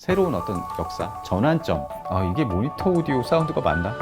새로운 어떤 역사, 전환점. 이게 모니터 오디오 사운드가 맞나?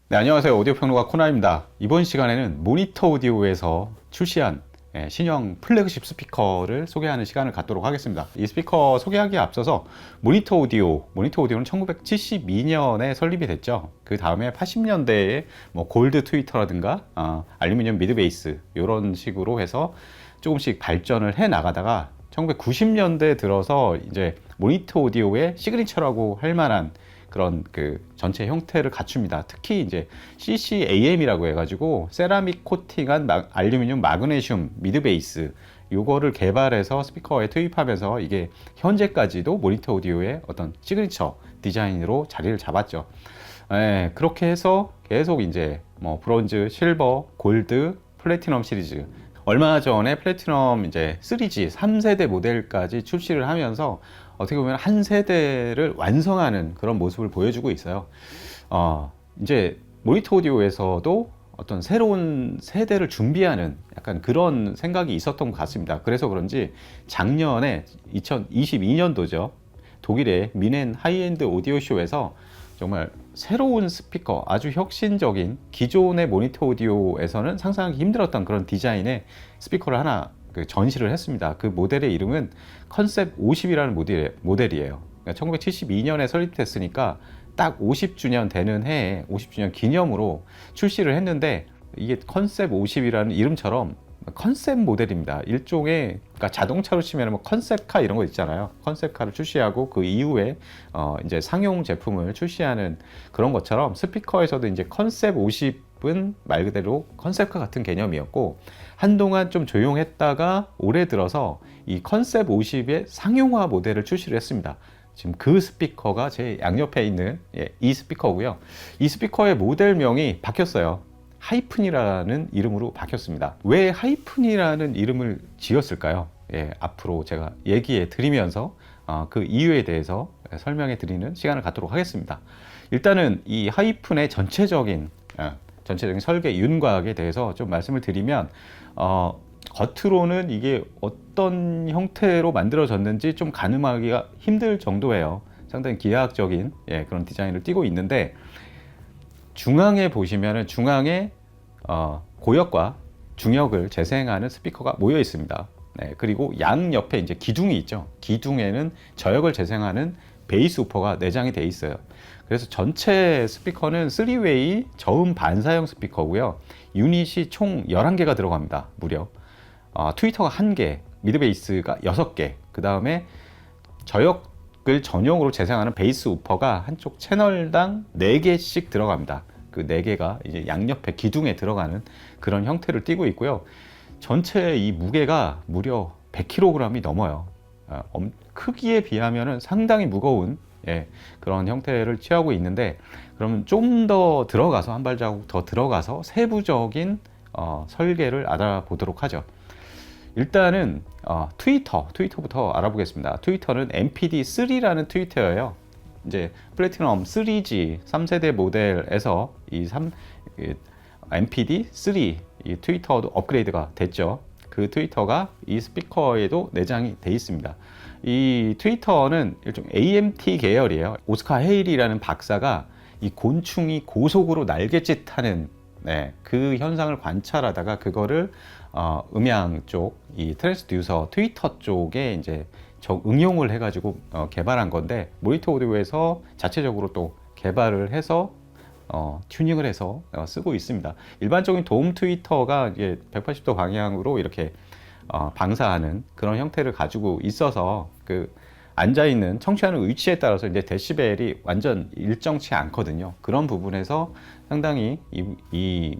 네, 안녕하세요. 오디오 평론가 코나입니다. 이번 시간에는 모니터 오디오에서 출시한 신형 플래그십 스피커를 소개하는 시간을 갖도록 하겠습니다. 이 스피커 소개하기에 앞서서 모니터 오디오는 1972년에 설립이 됐죠. 그 다음에 80년대에 뭐 골드 트위터라든가 알루미늄 미드베이스 이런 식으로 해서 조금씩 발전을 해 나가다가 1990년대 들어서 이제 모니터 오디오의 시그니처라고 할 만한 그런 그 전체 형태를 갖춥니다. 특히 이제 CCAM이라고 해가지고 세라믹 코팅한 알루미늄 마그네슘 미드베이스 요거를 개발해서 스피커에 투입하면서 이게 현재까지도 모니터 오디오의 어떤 시그니처 디자인으로 자리를 잡았죠. 그렇게 해서 계속 이제 뭐 브론즈, 실버, 골드, 플래티넘 시리즈 얼마 전에 플래티넘 이제 3G 3세대 모델까지 출시를 하면서 어떻게 보면 한 세대를 완성하는 그런 모습을 보여주고 있어요. 이제 모니터 오디오에서도 어떤 새로운 세대를 준비하는 약간 그런 생각이 있었던 것 같습니다. 그래서 그런지 작년에 2022년도죠. 독일의 미넨 하이엔드 오디오 쇼에서 정말 새로운 스피커, 아주 혁신적인 기존의 모니터 오디오에서는 상상하기 힘들었던 그런 디자인의 스피커를 하나 전시를 했습니다. 그 모델의 이름은 컨셉 50이라는 모델이에요. 그러니까 1972년에 설립됐으니까 딱 50주년 되는 해에 50주년 기념으로 출시를 했는데 이게 컨셉 50이라는 이름처럼 컨셉 모델입니다. 일종의 그러니까 자동차로 치면 뭐 컨셉카 이런 거 있잖아요. 컨셉카를 출시하고 그 이후에 이제 상용 제품을 출시하는 그런 것처럼 스피커에서도 이제 컨셉 50은 말 그대로 컨셉카 같은 개념이었고 한동안 좀 조용했다가 올해 들어서 이 컨셉 50의 상용화 모델을 출시를 했습니다. 지금 그 스피커가 제 양옆에 있는 이 스피커고요. 이 스피커의 모델명이 바뀌었어요. 하이픈이라는 이름으로 바뀌었습니다. 왜 하이픈이라는 이름을 지었을까요? 앞으로 제가 얘기해 드리면서 그 이유에 대해서 설명해 드리는 시간을 갖도록 하겠습니다. 일단은 이 하이픈의 전체적인 설계 윤곽에 대해서 좀 말씀을 드리면 겉으로는 이게 어떤 형태로 만들어졌는지 좀 가늠하기가 힘들 정도예요. 상당히 기하학적인 그런 디자인을 띠고 있는데 중앙에 보시면은 중앙에 고역과 중역을 재생하는 스피커가 모여 있습니다. 그리고 양 옆에 이제 기둥이 있죠. 기둥에는 저역을 재생하는 베이스 우퍼가 내장이 돼 있어요. 그래서 전체 스피커는 3웨이 저음 반사형 스피커고요. 유닛이 총 11개가 들어갑니다. 무려. 트위터가 1개, 미드베이스가 6개, 그 다음에 저역을 전용으로 재생하는 베이스 우퍼가 한쪽 채널당 4개씩 들어갑니다. 그 4개가 이제 양옆에 기둥에 들어가는 그런 형태를 띠고 있고요. 전체 이 무게가 무려 100kg이 넘어요. 크기에 비하면 상당히 무거운 그런 형태를 취하고 있는데 그러면 좀 더 들어가서 한 발자국 더 들어가서 세부적인 설계를 알아보도록 하죠. 일단은 트위터부터 알아보겠습니다. 트위터는 MPD3라는 트위터예요. 이제 플래티넘 3G 3세대 모델에서 이 MPD3 이 트위터도 업그레이드가 됐죠. 그 트위터가 이 스피커에도 내장이 돼 있습니다. 이 트위터는 일종 AMT 계열이에요. 오스카 헤일이라는 박사가 이 곤충이 고속으로 날갯짓하는 그 현상을 관찰하다가 그거를 음향 쪽, 이 트랜스듀서 트위터 쪽에 이제 응용을 해가지고 개발한 건데 모니터 오디오에서 자체적으로 또 개발을 해서 튜닝을 해서 쓰고 있습니다. 일반적인 도움 트위터가 이제 180도 방향으로 이렇게 방사하는 그런 형태를 가지고 있어서 그 앉아있는 청취하는 위치에 따라서 이제 데시벨이 완전 일정치 않거든요. 그런 부분에서 상당히 이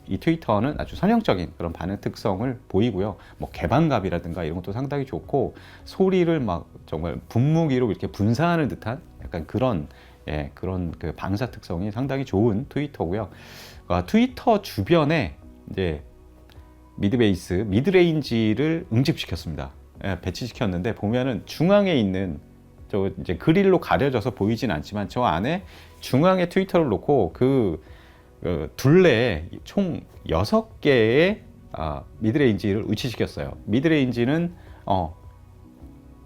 이 트위터는 아주 선형적인 그런 반응 특성을 보이고요. 뭐 개방감이라든가 이런 것도 상당히 좋고, 소리를 막 정말 분무기로 이렇게 분사하는 듯한 약간 그런 그런 그 방사 특성이 상당히 좋은 트위터고요. 트위터 주변에 이제 미드베이스, 미드레인지를 응집시켰습니다. 배치시켰는데 보면은 중앙에 있는 저 이제 그릴로 가려져서 보이진 않지만 저 안에 중앙에 트위터를 놓고 그 둘레에 총 6개의 미드레인지를 위치시켰어요. 미드레인지는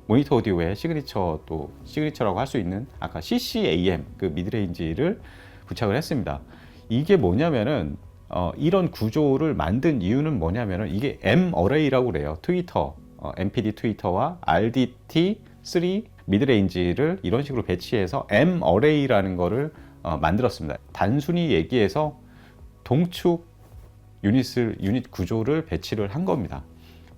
모니터 오디오의 시그니처라고 할 수 있는 아까 CCAM 그 미드레인지를 부착을 했습니다. 이게 뭐냐면은 이런 구조를 만든 이유는 뭐냐면은 이게 M 어레이라고 그래요. 트위터, MPD 트위터와 RDT3 미드레인지를 이런 식으로 배치해서 M 어레이라는 거를 만들었습니다. 단순히 얘기해서 동축 유닛 구조를 배치를 한 겁니다.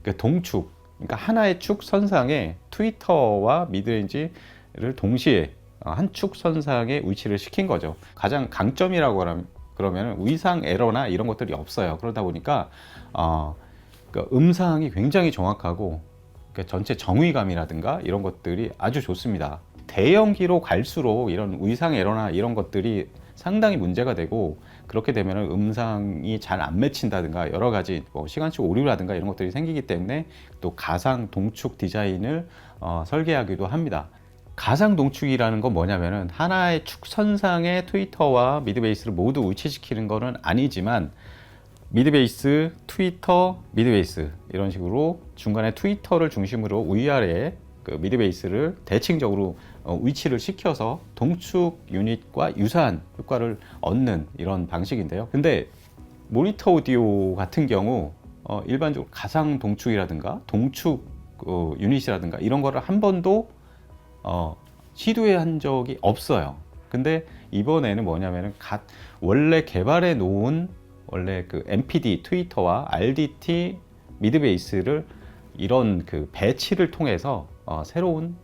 그러니까 동축, 그러니까 하나의 축 선상에 트위터와 미드레인지를 동시에 한 축 선상에 위치를 시킨 거죠. 가장 강점이라고 그러면 위상 에러나 이런 것들이 없어요. 그러다 보니까 그러니까 음상이 굉장히 정확하고, 그러니까 전체 정의감이라든가 이런 것들이 아주 좋습니다. 대형기로 갈수록 이런 위상 에러나 이런 것들이 상당히 문제가 되고, 그렇게 되면 음상이 잘 안 맺힌다든가 여러 가지 뭐 시간치 오류라든가 이런 것들이 생기기 때문에 또 가상 동축 디자인을 설계하기도 합니다. 가상 동축이라는 건 뭐냐면은 하나의 축선상에 트위터와 미드베이스를 모두 위치시키는 거는 아니지만, 미드베이스, 트위터, 미드베이스 이런 식으로 중간에 트위터를 중심으로 위아래에 그 미드베이스를 대칭적으로 위치를 시켜서 동축 유닛과 유사한 효과를 얻는 이런 방식인데요. 근데 모니터 오디오 같은 경우 일반적으로 가상 동축이라든가 동축 유닛이라든가 이런 거를 한 번도 시도해 한 적이 없어요. 근데 이번에는 뭐냐면은 원래 개발해 놓은 원래 그 MPD 트위터와 RDT 미드베이스를 이런 그 배치를 통해서 새로운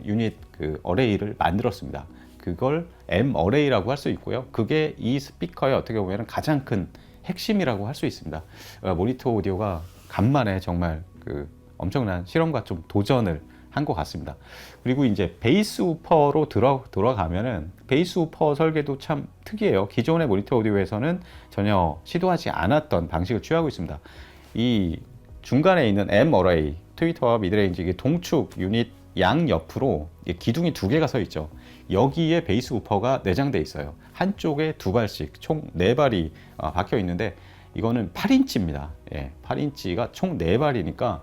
유닛 그 어레이를 만들었습니다. 그걸 M 어레이라고 할 수 있고요. 그게 이 스피커의 어떻게 보면 가장 큰 핵심이라고 할 수 있습니다. 모니터 오디오가 간만에 정말 그 엄청난 실험과 좀 도전을 한 것 같습니다. 그리고 이제 베이스 우퍼로 돌아가면은 베이스 우퍼 설계도 참 특이해요. 기존의 모니터 오디오에서는 전혀 시도하지 않았던 방식을 취하고 있습니다. 이 중간에 있는 M 어레이, 트위터와 미드레인지 이게 동축 유닛 양 옆으로 기둥이 2개가 서 있죠. 여기에 베이스 우퍼가 내장돼 있어요. 한쪽에 2발씩 총 4발이 박혀 있는데, 이거는 8인치입니다. 8인치가 총 4발이니까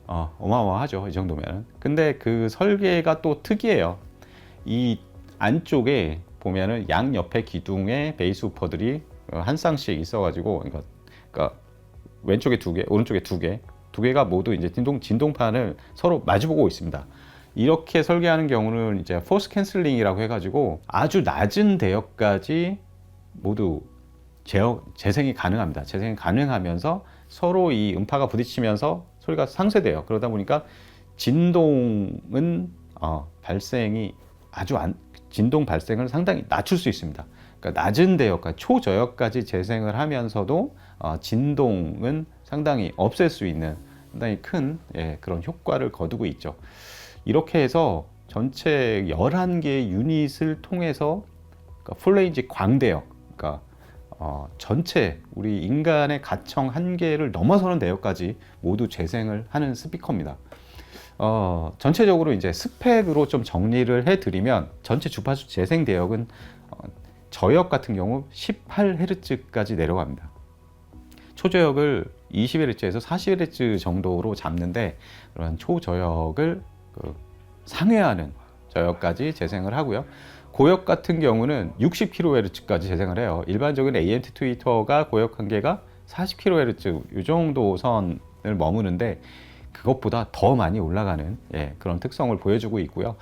어마어마하죠. 이 정도면. 근데 그 설계가 또 특이해요. 이 안쪽에 보면은 양 옆에 기둥에 베이스 우퍼들이 한 쌍씩 있어가지고, 그러니까 왼쪽에 2개, 오른쪽에 2개, 2개가 모두 이제 진동판을 서로 마주보고 있습니다. 이렇게 설계하는 경우는 이제 포스 캔슬링이라고 해가지고 아주 낮은 대역까지 모두 재생이 가능합니다. 재생이 가능하면서 서로 이 음파가 부딪히면서 소리가 상쇄돼요. 그러다 보니까 진동은 발생이 진동 발생을 상당히 낮출 수 있습니다. 그러니까 낮은 대역까지 초저역까지 재생을 하면서도 진동은 상당히 없앨 수 있는 상당히 큰 그런 효과를 거두고 있죠. 이렇게 해서 전체 11개의 유닛을 통해서 그러니까 풀레인지 광대역, 그러니까 전체 우리 인간의 가청 한계를 넘어서는 대역까지 모두 재생을 하는 스피커입니다. 전체적으로 이제 스펙으로 좀 정리를 해드리면, 전체 주파수 재생 대역은 저역 같은 경우 18Hz까지 내려갑니다. 초저역을 20Hz에서 40Hz 정도로 잡는데, 그런 초저역을 상회하는 저역까지 재생을 하고요. 고역 같은 경우는 60kHz까지 재생을 해요. 일반적인 AMT 트위터가 고역 한계가 40kHz 이 정도 선을 머무는데, 그것보다 더 많이 올라가는 그런 특성을 보여주고 있고요.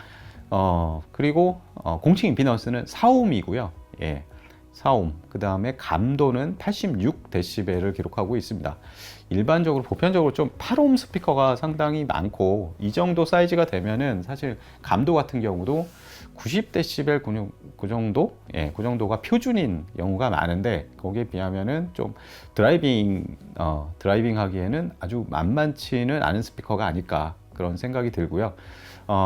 그리고 공칭 임피던스는 4ohm이고요. 4ohm. 그 다음에 감도는 86dB를 기록하고 있습니다. 일반적으로 보편적으로 좀 8ohm 스피커가 상당히 많고, 이 정도 사이즈가 되면은 사실 감도 같은 경우도 90dB 그 정도? 예, 그 정도가 표준인 경우가 많은데, 거기에 비하면은 좀 드라이빙 하기에는 아주 만만치는 않은 스피커가 아닐까, 그런 생각이 들고요.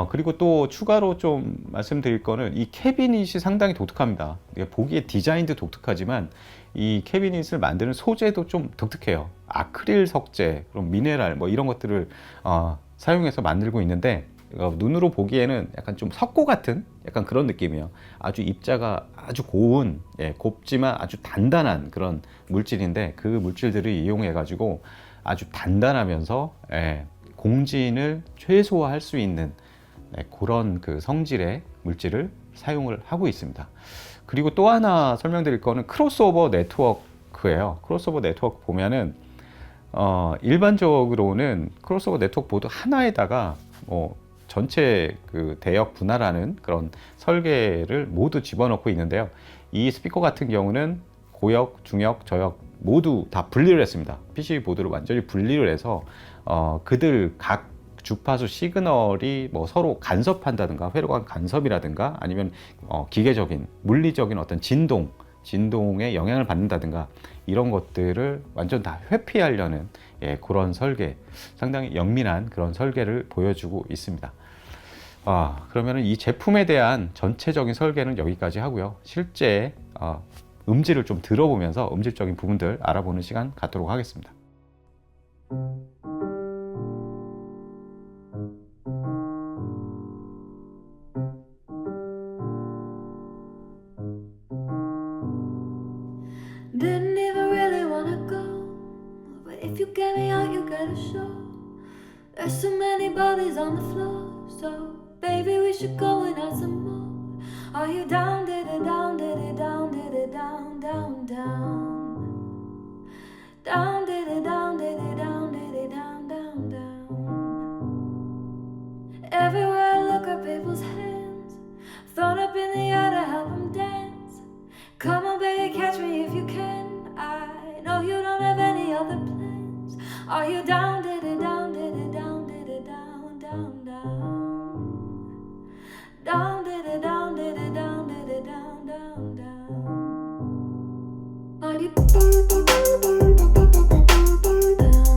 그리고 또 추가로 좀 말씀드릴 거는, 이 캐비닛이 상당히 독특합니다. 보기에 디자인도 독특하지만 이 캐비닛을 만드는 소재도 좀 독특해요. 아크릴 석재, 그럼 미네랄 뭐 이런 것들을 사용해서 만들고 있는데, 눈으로 보기에는 약간 좀 석고 같은 약간 그런 느낌이에요. 아주 입자가 아주 고운, 곱지만 아주 단단한 그런 물질인데, 그 물질들을 이용해 가지고 아주 단단하면서 공진을 최소화할 수 있는 그런 그 성질의 물질을 사용을 하고 있습니다. 그리고 또 하나 설명드릴 거는 크로스오버 네트워크예요. 크로스오버 네트워크 보면은 일반적으로는 크로스오버 네트워크 보드 하나에다가 전체 그 대역 분할하는 그런 설계를 모두 집어넣고 있는데요. 이 스피커 같은 경우는 고역, 중역, 저역 모두 다 분리를 했습니다. PCB 보드를 완전히 분리를 해서 그들 각 주파수 시그널이 뭐 서로 간섭한다든가, 회로간 간섭이라든가, 아니면 기계적인 물리적인 어떤 진동에 영향을 받는다든가, 이런 것들을 완전 다 회피하려는 그런 설계, 상당히 영민한 그런 설계를 보여주고 있습니다. 그러면은 이 제품에 대한 전체적인 설계는 여기까지 하고요. 실제 음질을 좀 들어보면서 음질적인 부분들 알아보는 시간 갖도록 하겠습니다. Didn't even really wanna go, but if you get me out, you gotta show. There's so many bodies on the floor, so baby, we should go and add some more. Are you down, did it down, did it down, did it down, down, down? Down, did it down, did it down, did it down, down, down? Everywhere I look are people's hands, thrown up in the air to help them dance. Come on, baby, catch me if you can. I know you don't have any other plans. Are you down, did it down, did it down, did it down, down, down? Down, did it down, did it down, did it down, down, down? Are you down, down, down,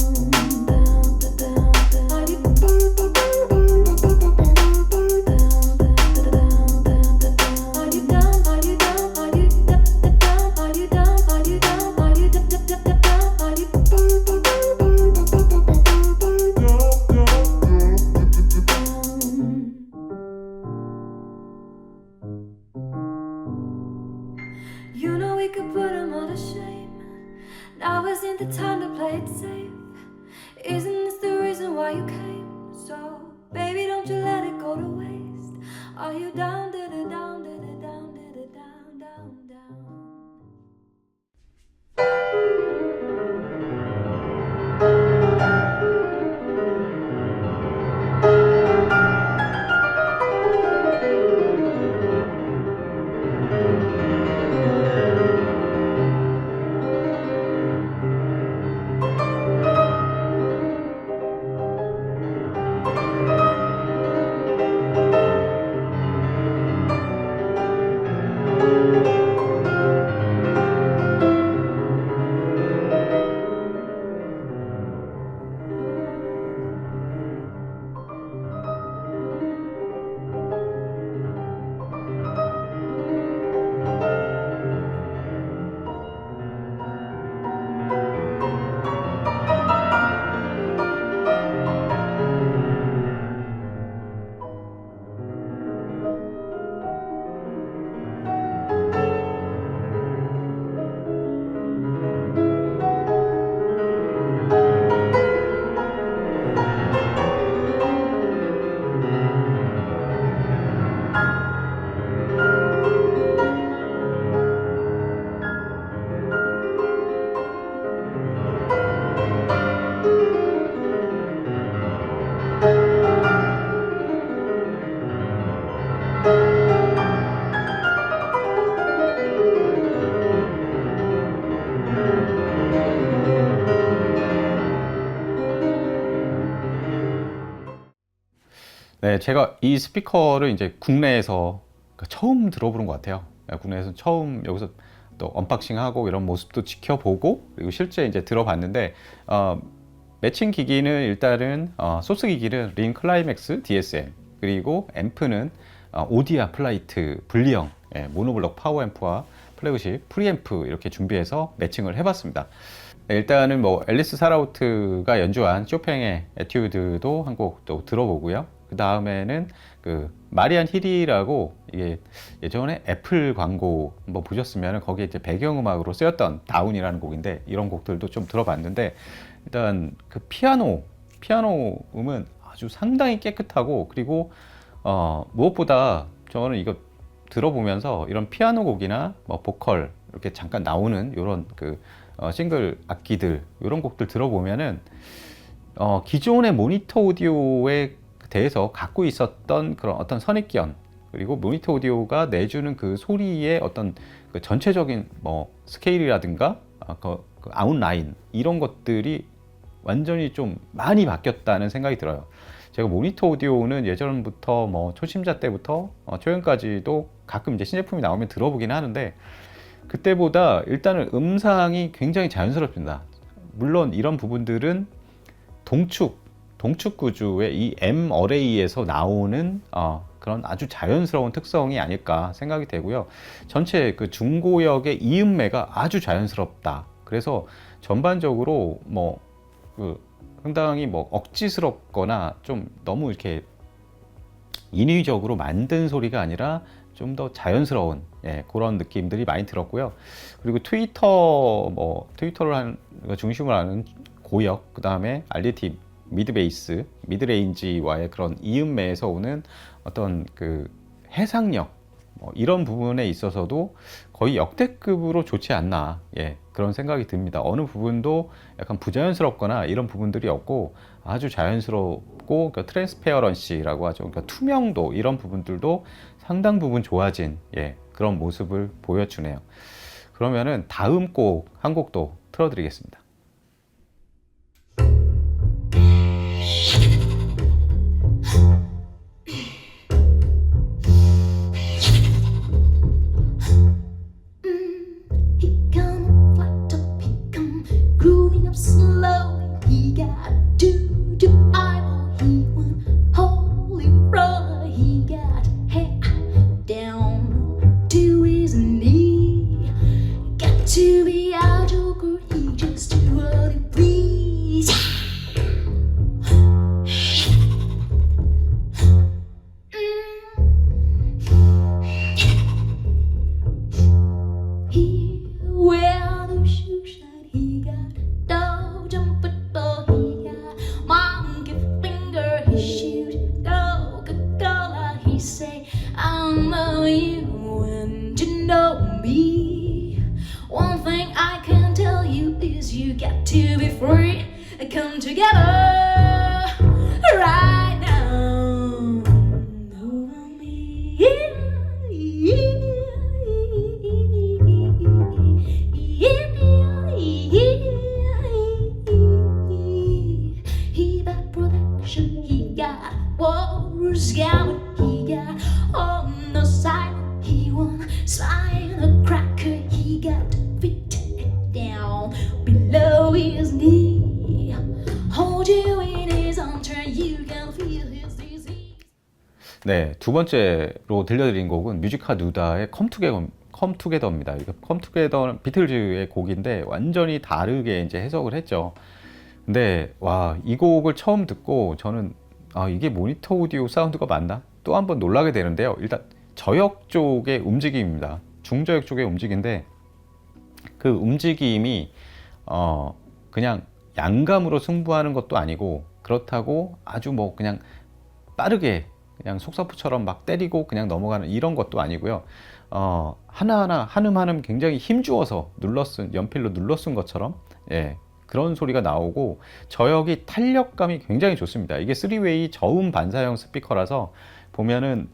down? Are you You know we could put them all to shame. Now isn't the time to play it safe. Isn't this the reason why you came? So, baby, don't you let it go to waste. Are you down, did it down, did it down, did it down, down, down? 네, 제가 이 스피커를 이제 국내에서 처음 들어보는 것 같아요. 국내에서 처음 여기서 또 언박싱하고 이런 모습도 지켜보고 그리고 실제 이제 들어봤는데 매칭 기기는 일단은 소스 기기는 링 클라이맥스 DSM 그리고 앰프는 오디아 플라이트 분리형 모노블록 파워 앰프와 플래그십 프리앰프 이렇게 준비해서 매칭을 해봤습니다. 일단은 뭐 앨리스 사라우트가 연주한 쇼팽의 에튜드도 한 곡 또 들어보고요. 그 다음에는 그 마리안 힐이라고 이게 예전에 애플 광고 한번 보셨으면 거기에 이제 배경음악으로 쓰였던 다운이라는 곡인데 이런 곡들도 좀 들어봤는데 일단 그 피아노 음은 아주 상당히 깨끗하고 그리고 무엇보다 저는 이거 들어보면서 이런 피아노 곡이나 뭐 보컬 이렇게 잠깐 나오는 이런 그 싱글 악기들 이런 곡들 들어보면은 기존의 모니터 오디오에 대해서 갖고 있었던 그런 어떤 선입견 그리고 모니터 오디오가 내주는 그 소리의 어떤 그 전체적인 뭐 스케일이라든가 그 아웃라인 이런 것들이 완전히 좀 많이 바뀌었다는 생각이 들어요. 제가 모니터 오디오는 예전부터 뭐 초심자 때부터 최근까지도 가끔 이제 신제품이 나오면 들어보긴 하는데 그때보다 일단은 음상이 굉장히 자연스럽습니다. 물론 이런 부분들은 동축 구조의 이 M 어레이에서 나오는 그런 아주 자연스러운 특성이 아닐까 생각이 되고요. 전체 그 중고역의 이음매가 아주 자연스럽다. 그래서 전반적으로 뭐 그 상당히 뭐 억지스럽거나 좀 너무 이렇게 인위적으로 만든 소리가 아니라 좀 더 자연스러운 그런 느낌들이 많이 들었고요. 그리고 트위터를 중심으로 하는 고역, 그 다음에 RDT 미드 베이스, 미드 레인지와의 그런 이음매에서 오는 어떤 그 해상력 이런 부분에 있어서도 거의 역대급으로 좋지 않나 그런 생각이 듭니다. 어느 부분도 약간 부자연스럽거나 이런 부분들이 없고 아주 자연스럽고 그러니까 트랜스페어런시라고 하죠. 그러니까 투명도 이런 부분들도 상당 부분 좋아진 그런 모습을 보여주네요. 그러면은 다음 곡 한 곡도 틀어드리겠습니다. Slowly, he got do eyeball. He went holy roll. He got head down to his knee. Got to be our joker. He just do what he please. He wear the shoes that he got. To be free, come together right now. Over me. He got protection, he got wars going, he got on the side, he won slide a cracker, he got fit down below his knee. Hold you in his arms, you can feel his disease. 네, 두 번째로 들려드린 곡은 뮤지카 누다의 컴투게더입니다. 이거 컴투게더는 비틀즈의 곡인데 완전히 다르게 이제 해석을 했죠. 근데 와, 이 곡을 처음 듣고 저는 이게 모니터 오디오 사운드가 맞나? 또 한번 놀라게 되는데요. 일단 저역 쪽의 움직임입니다. 중저역 쪽의 움직임인데 그 움직임이 그냥 양감으로 승부하는 것도 아니고 그렇다고 아주 뭐 그냥 빠르게 그냥 속사포처럼 막 때리고 그냥 넘어가는 이런 것도 아니고요. 하나하나 한음 굉장히 힘주어서 연필로 눌러쓴 것처럼 그런 소리가 나오고 저역이 탄력감이 굉장히 좋습니다. 이게 3웨이 저음 반사형 스피커라서 보면은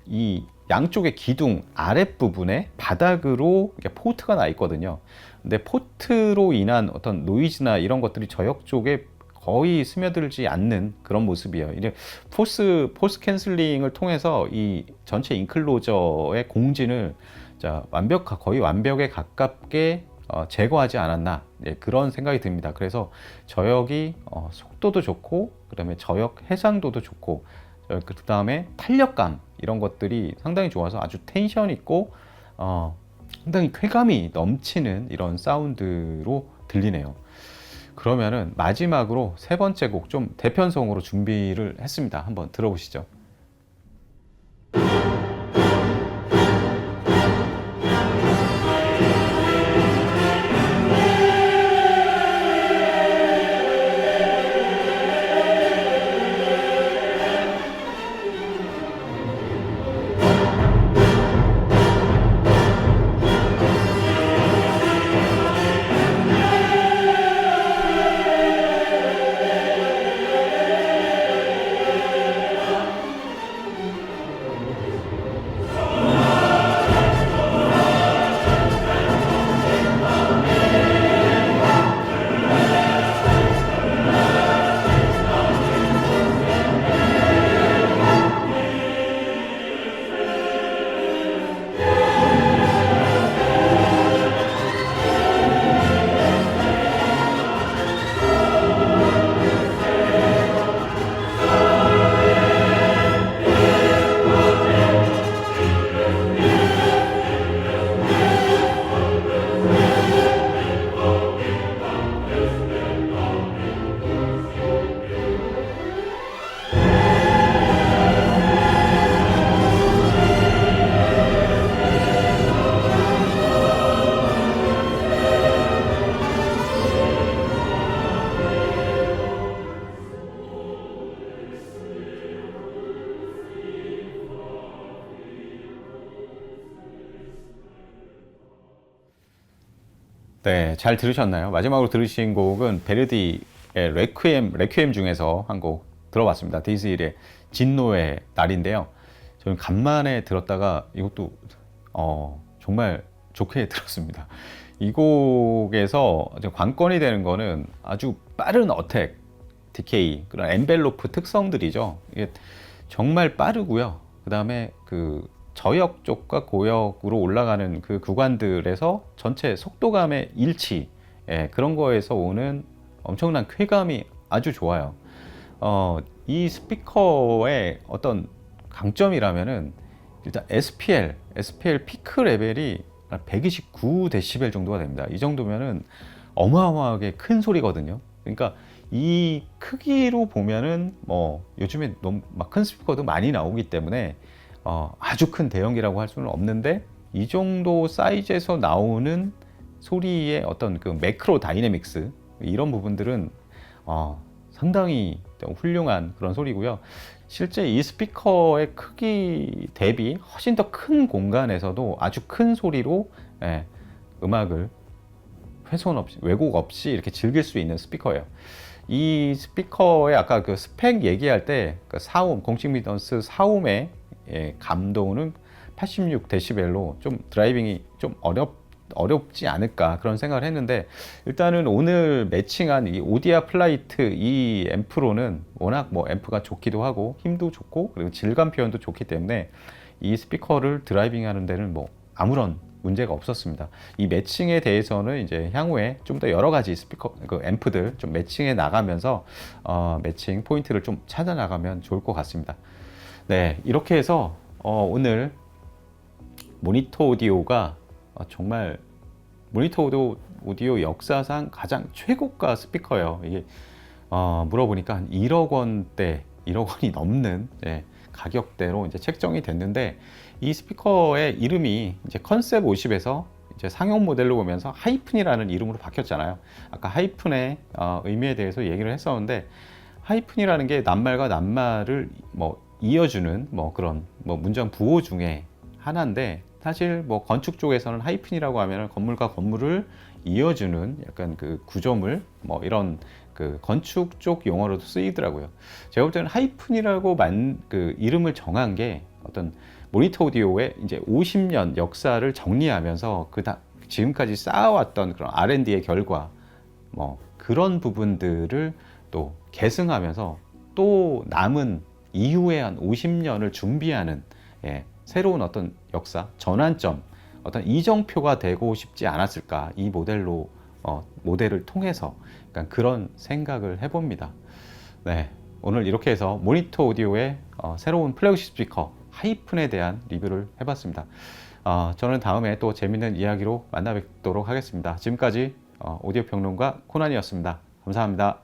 이 양쪽의 기둥 아랫부분에 바닥으로 포트가 나 있거든요. 근데 포트로 인한 어떤 노이즈나 이런 것들이 저역 쪽에 거의 스며들지 않는 그런 모습이에요. 이제 포스 캔슬링을 통해서 이 전체 인클로저의 공진을 거의 완벽에 가깝게 제거하지 않았나, 그런 생각이 듭니다. 그래서 저역이 속도도 좋고, 그다음에 저역 해상도도 좋고, 그 다음에 탄력감, 이런 것들이 상당히 좋아서 아주 텐션 있고 상당히 쾌감이 넘치는 이런 사운드로 들리네요. 그러면은 마지막으로 세 번째 곡 좀 대편성으로 준비를 했습니다. 한번 들어보시죠. 네, 잘 들으셨나요? 마지막으로 들으신 곡은 베르디의 레퀴엠 중에서 한 곡 들어봤습니다. 데이즈힐의 진노의 날인데요. 저는 간만에 들었다가 이것도 정말 좋게 들었습니다. 이 곡에서 관건이 되는 거는 아주 빠른 어택, 디케이, 그런 엔벨로프 특성들이죠. 이게 정말 빠르고요. 그 다음에 그 저역 쪽과 고역으로 올라가는 그 구간들에서 전체 속도감의 일치, 그런 거에서 오는 엄청난 쾌감이 아주 좋아요. 이 스피커의 어떤 강점이라면은 일단 SPL 피크 레벨이 129dB 정도가 됩니다. 이 정도면은 어마어마하게 큰 소리거든요. 그러니까 이 크기로 보면은 뭐 요즘에 너무 막 큰 스피커도 많이 나오기 때문에 아주 큰 대형기라고 할 수는 없는데, 이 정도 사이즈에서 나오는 소리의 어떤 그 매크로 다이내믹스, 이런 부분들은 상당히 훌륭한 그런 소리고요. 실제 이 스피커의 크기 대비 훨씬 더 큰 공간에서도 아주 큰 소리로 음악을 훼손 없이, 왜곡 없이 이렇게 즐길 수 있는 스피커예요. 이 스피커의 아까 그 스펙 얘기할 때 그 사움, 공식 미던스 사움의 감도는 86dB로 좀 드라이빙이 좀 어렵지 않을까, 그런 생각을 했는데, 일단은 오늘 매칭한 이 오디아 플라이트 이 앰프로는 워낙 뭐 앰프가 좋기도 하고 힘도 좋고 그리고 질감 표현도 좋기 때문에 이 스피커를 드라이빙 하는 데는 뭐 아무런 문제가 없었습니다. 이 매칭에 대해서는 이제 향후에 좀 더 여러 가지 스피커, 그 앰프들 좀 매칭해 나가면서 매칭 포인트를 좀 찾아 나가면 좋을 것 같습니다. 네, 이렇게 해서 오늘 모니터 오디오가 정말 모니터 오디오 역사상 가장 최고가 스피커예요. 이게 물어보니까 한 1억 원대, 1억 원이 넘는 가격대로 이제 책정이 됐는데, 이 스피커의 이름이 이제 컨셉 50에서 이제 상용 모델로 보면서 하이픈이라는 이름으로 바뀌었잖아요. 아까 하이픈의 의미에 대해서 얘기를 했었는데, 하이픈이라는 게 낱말과 낱말을 뭐 이어주는 뭐 그런 뭐 문장 부호 중에 하나인데, 사실 뭐 건축 쪽에서는 하이픈이라고 하면 건물과 건물을 이어주는 약간 그 구조물, 뭐 이런 그 건축 쪽 용어로도 쓰이더라고요. 제가 볼 때는 하이픈이라고 그 이름을 정한 게 어떤 모니터 오디오의 이제 50년 역사를 정리하면서 지금까지 쌓아왔던 그런 R&D의 결과, 뭐 그런 부분들을 또 계승하면서 또 남은 이후에 한 50년을 준비하는 새로운 어떤 역사, 전환점, 어떤 이정표가 되고 싶지 않았을까, 이 모델로 모델을 통해서 그런 생각을 해봅니다. 네, 오늘 이렇게 해서 모니터 오디오의 새로운 플래그십 스피커 하이픈에 대한 리뷰를 해봤습니다. 저는 다음에 또 재밌는 이야기로 만나 뵙도록 하겠습니다. 지금까지 오디오 평론가 코난이었습니다. 감사합니다.